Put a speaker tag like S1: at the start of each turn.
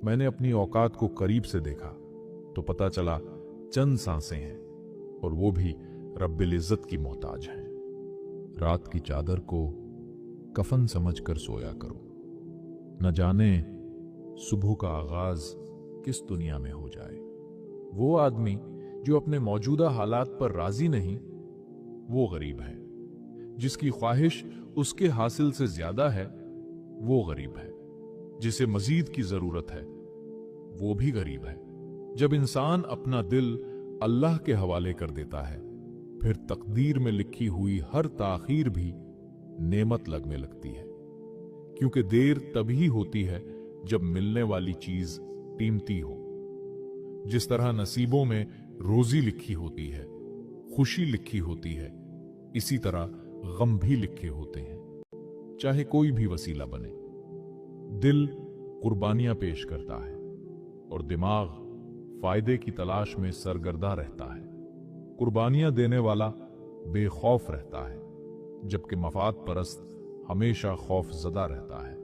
S1: मैंने अपनी औकात को करीब से देखा तो पता चला चंद सांसें हैं और वो भी रब्बिल इज्जत की मोहताज हैं। रात की चादर को कफन समझकर सोया करो, न जाने सुबह का आगाज किस दुनिया में हो जाए। वो आदमी जो अपने मौजूदा हालात पर राजी नहीं, वो गरीब है। जिसकी ख्वाहिश उसके हासिल से ज्यादा है, वो गरीब है। जिसे मजीद की जरूरत है, वो भी गरीब है। जब इंसान अपना दिल अल्लाह के हवाले कर देता है, फिर तकदीर में लिखी हुई हर ताखीर भी नेमत लगने लगती है। क्योंकि देर तभी होती है जब मिलने वाली चीज कीमती हो। जिस तरह नसीबों में रोजी लिखी होती है, खुशी लिखी होती है, इसी तरह गम भी लिखे होते हैं। चाहे कोई भी वसीला बने, दिल कुर्बानियां पेश करता है और दिमाग फायदे की तलाश में सरगर्दा रहता है। कुर्बानियां देने वाला बेखौफ रहता है, जबकि मफाद परस्त हमेशा खौफ ज़दा रहता है।